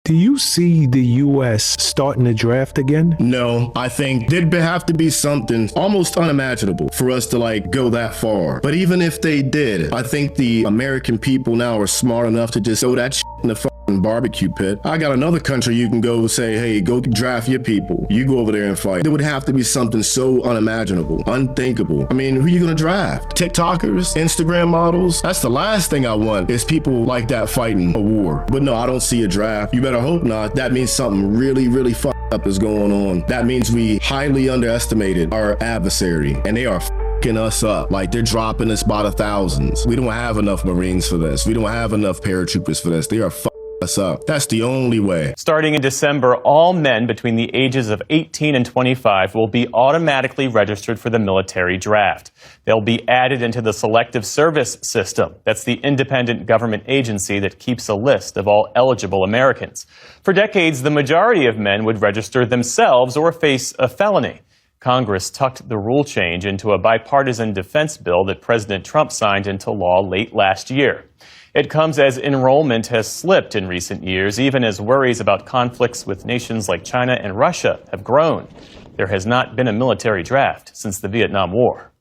Do you see the U.S. starting the draft again? No, I think there'd have to be something almost unimaginable for us to go that far. But even if they did, I think the American people now are smart enough to just throw that shit in the fucking barbecue pit. I got another country you can go say, hey, go draft your people. You go over there and fight. There would have to be something so unimaginable, unthinkable. I mean, who are you gonna draft? TikTokers, Instagram models? That's the last thing I want is people like that fighting a war. But no, I don't see a draft. You better hope not. That means something really, really fucked up is going on. That means we highly underestimated our adversary and they are fucking us up. Like they're dropping us by the thousands. We don't have enough Marines for this. We don't have enough paratroopers for this. They are fucking us up. That's the only way. Starting in December, all men between the ages of 18 and 25 will be automatically registered for the military draft. They'll be added into the Selective Service System. That's the independent government agency that keeps a list of all eligible Americans. For decades, the majority of men would register themselves or face a felony. Congress tucked the rule change into a bipartisan defense bill that President Trump signed into law late last year. It comes as enrollment has slipped in recent years, even as worries about conflicts with nations like China and Russia have grown. There has not been a military draft since the Vietnam War.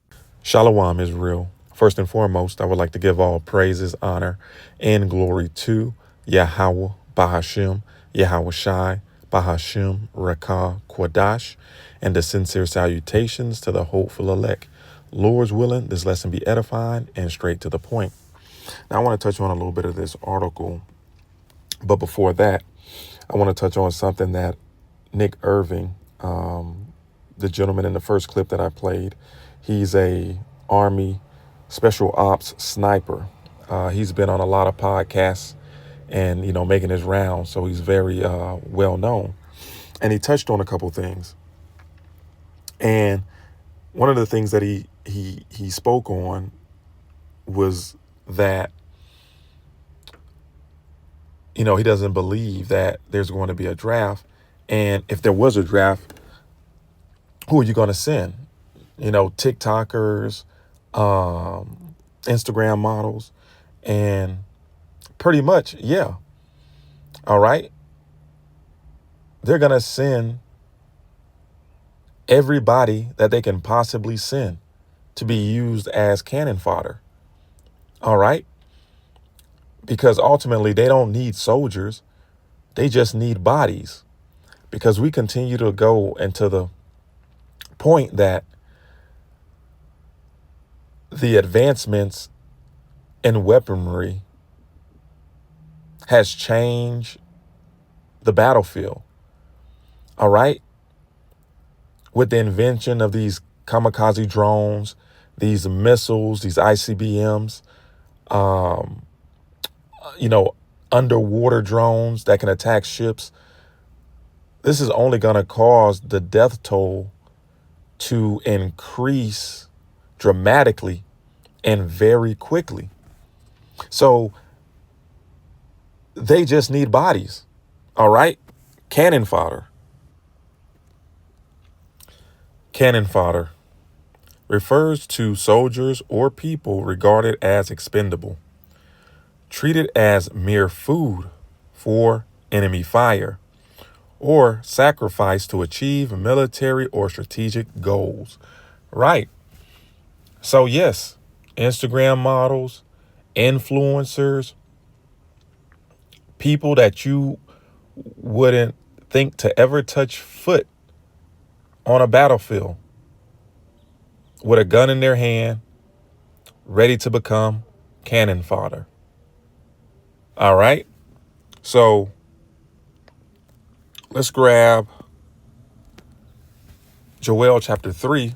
Shalom, Israel. First and foremost, I would like to give all praises, honor, and glory to Yahweh, Bahashim, Yahweh Shai, Bahashim, Rakah, Quadash, and the sincere salutations to the hopeful elect. Lord's willing, this lesson be edifying and straight to the point. Now, I want to touch on a little bit of this article, but before that, I want to touch on something that Nick Irving, the gentleman in the first clip that I played, he's a Army Special Ops sniper. He's been on a lot of podcasts and, making his rounds, so he's very well known. And he touched on a couple things. And one of the things that he spoke on was that, he doesn't believe that there's going to be a draft. And if there was a draft, who are you going to send? TikTokers, Instagram models, and pretty much, yeah. All right. They're going to send everybody that they can possibly send to be used as cannon fodder. All right. Because ultimately they don't need soldiers. They just need bodies. Because we continue to go into the point that the advancements in weaponry has changed the battlefield. All right. With the invention of these kamikaze drones, these missiles, these ICBMs, underwater drones that can attack ships. This is only going to cause the death toll to increase dramatically and very quickly. So they just need bodies. All right. Cannon fodder. Cannon fodder refers to soldiers or people regarded as expendable, treated as mere food for enemy fire, or sacrificed to achieve military or strategic goals. Right. So yes, Instagram models, influencers, people that you wouldn't think to ever touch foot on a battlefield with a gun in their hand, ready to become cannon fodder. All right. So let's grab Joel chapter 3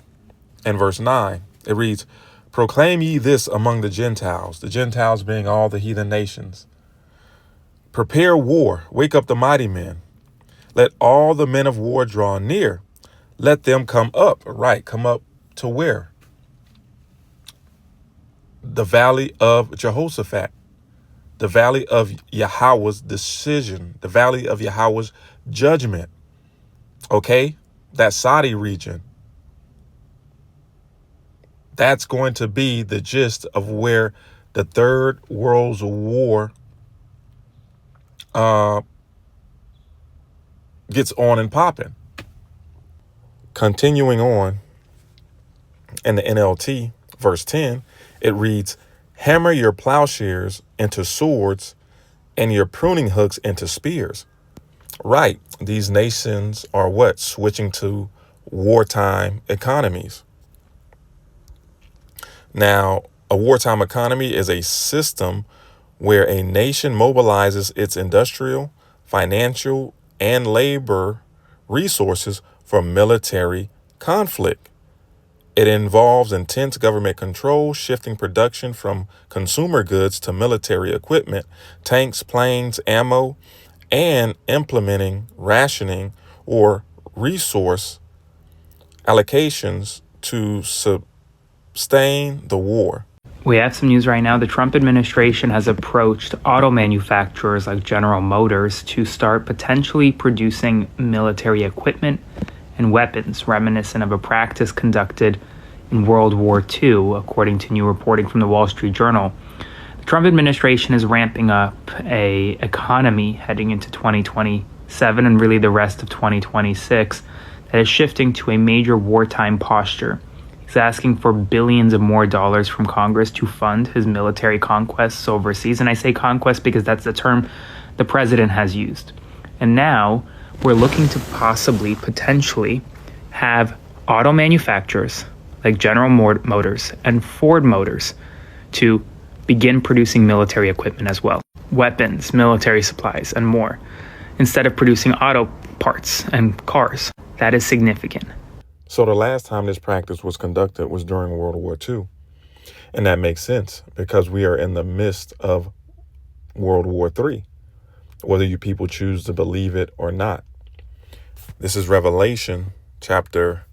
and verse 9. It reads, "Proclaim ye this among the Gentiles being all the heathen nations. Prepare war, wake up the mighty men. Let all the men of war draw near. Let them come up." Right, come up to where? The valley of Jehoshaphat, the valley of Yahweh's decision, the valley of Yahweh's judgment. Okay, that Saudi region. That's going to be the gist of where the Third World War gets on and popping. Continuing on in the NLT, verse 10, it reads, hammer your plowshares into swords and your pruning hooks into spears. Right. These nations are what? Switching to wartime economies. Now, a wartime economy is a system where a nation mobilizes its industrial, financial, and labor resources for military conflict. It involves intense government control, shifting production from consumer goods to military equipment, tanks, planes, ammo, and implementing rationing or resource allocations to sustain the war. We have some news right now. The Trump administration has approached auto manufacturers like General Motors to start potentially producing military equipment and weapons, reminiscent of a practice conducted in World War II, according to new reporting from the Wall Street Journal. The Trump administration is ramping up a economy heading into 2027 and really the rest of 2026 that is shifting to a major wartime posture. He's asking for billions of more dollars from Congress to fund his military conquests overseas. And I say conquest because that's the term the president has used. And now we're looking to potentially have auto manufacturers like General Motors and Ford Motors to begin producing military equipment as well. Weapons, military supplies, and more, instead of producing auto parts and cars. That is significant. So the last time this practice was conducted was during World War II. And that makes sense because we are in the midst of World War III, whether you people choose to believe it or not. This is Revelation chapter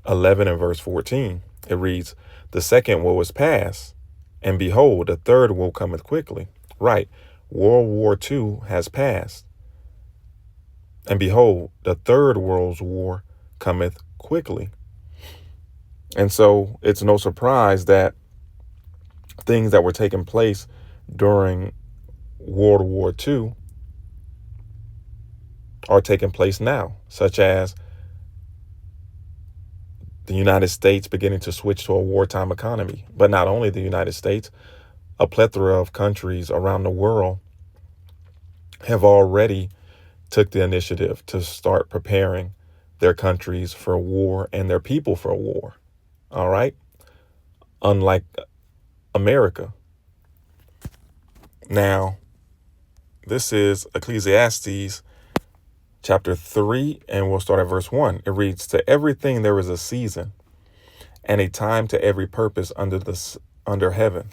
11 and verse 14. It reads, the second woe is past, and behold, the third woe cometh quickly. Right. World War II has passed. And behold, the third world's war cometh quickly. And so it's no surprise that things that were taking place during World War II are taking place now, such as the United States beginning to switch to a wartime economy. But not only the United States, a plethora of countries around the world have already took the initiative to start preparing their countries for war and their people for war. All right. Unlike America. Now, this is Ecclesiastes chapter 3, and we'll start at verse 1. It reads, to everything there is a season and a time to every purpose under heaven.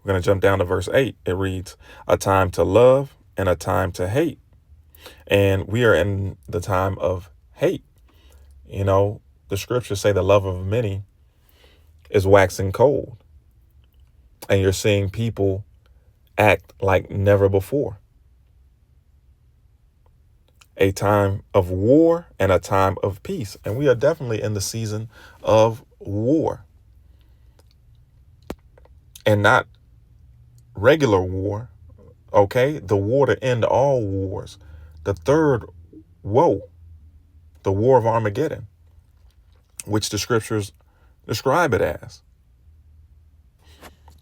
We're going to jump down to verse 8. It reads, a time to love and a time to hate. And we are in the time of hate. You know, the scriptures say the love of many is waxing cold. And you're seeing people act like never before. A time of war and a time of peace. And we are definitely in the season of war. And not regular war. Okay, the war to end all wars. The third woe, the war of Armageddon, which the scriptures describe it as.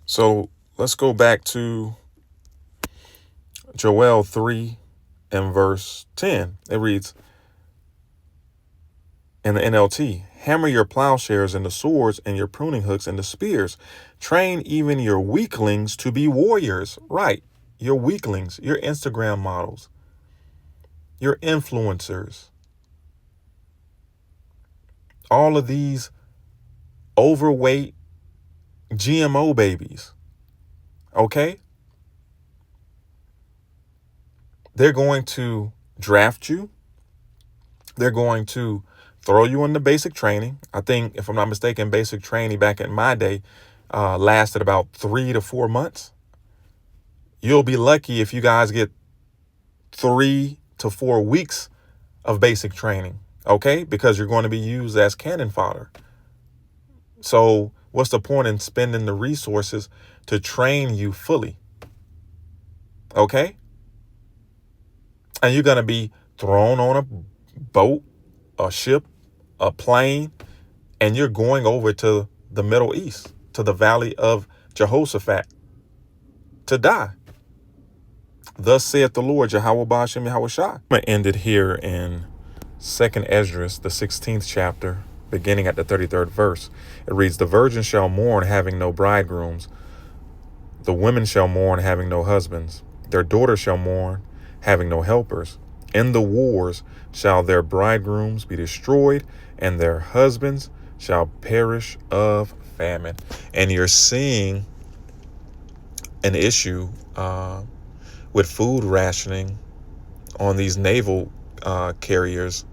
So let's go back to Joel 3 and verse 10. It reads in the NLT, hammer your plowshares into swords and your pruning hooks into spears. Train even your weaklings to be warriors. Right. Your weaklings, your Instagram models, your influencers, all of these overweight GMO babies. Okay. They're going to draft you. They're going to throw you into basic training. I think, if I'm not mistaken, basic training back in my day lasted about 3 to 4 months. You'll be lucky if you guys get 3 to 4 weeks of basic training. Okay, because you're going to be used as cannon fodder. So what's the point in spending the resources to train you fully? Okay. And you're going to be thrown on boat, a ship, a plane, and you're going over to the Middle East, to the valley of Jehoshaphat, to die. Thus saith the Lord, Yahweh Ba'ashem Yahweh Shai. I'm going to end it here in 2nd Esdras, the 16th chapter, beginning at the 33rd verse. It reads, the virgin shall mourn, having no bridegrooms. The women shall mourn, having no husbands. Their daughters shall mourn, having no helpers. In the wars shall their bridegrooms be destroyed, and their husbands shall perish of famine. And you're seeing an issue with food rationing on these naval carriers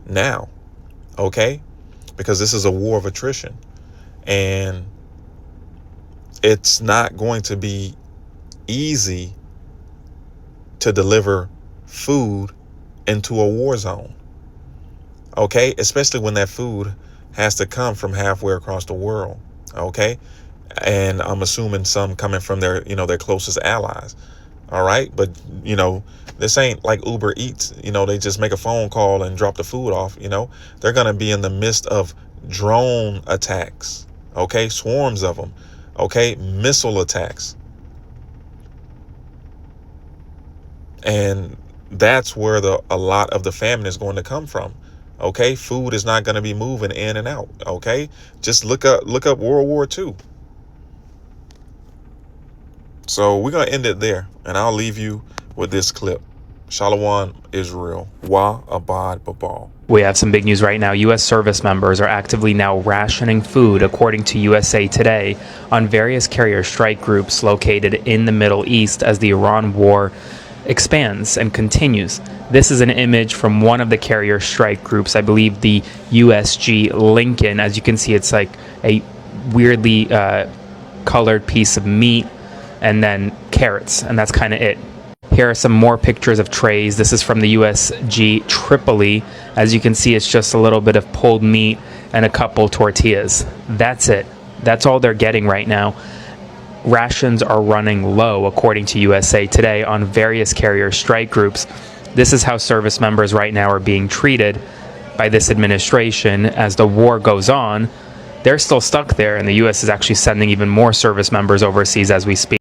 now, okay? Because this is a war of attrition, and it's not going to be easy to deliver food into a war zone, okay? Especially when that food has to come from halfway across the world, okay? And I'm assuming some coming from their, their closest allies. All right. But, this ain't like Uber Eats. They just make a phone call and drop the food off. They're going to be in the midst of drone attacks. OK, swarms of them. OK, missile attacks. And that's where a lot of the famine is going to come from. OK, food is not going to be moving in and out. OK, just look up World War II. So we're going to end it there, and I'll leave you with this clip. Shalom, Israel. Wa abad babal. We have some big news right now. U.S. service members are actively now rationing food, according to USA Today, on various carrier strike groups located in the Middle East as the Iran war expands and continues. This is an image from one of the carrier strike groups, I believe the USG Lincoln. As you can see, it's like a weirdly colored piece of meat and then carrots, and that's kind of it. Here are some more pictures of trays. This is from the USG Tripoli. As you can see, it's just a little bit of pulled meat and a couple tortillas. That's it. That's all they're getting right now. Rations are running low, according to USA Today, on various carrier strike groups. This is how service members right now are being treated by this administration as the war goes on. They're still stuck there, and the U.S. is actually sending even more service members overseas as we speak.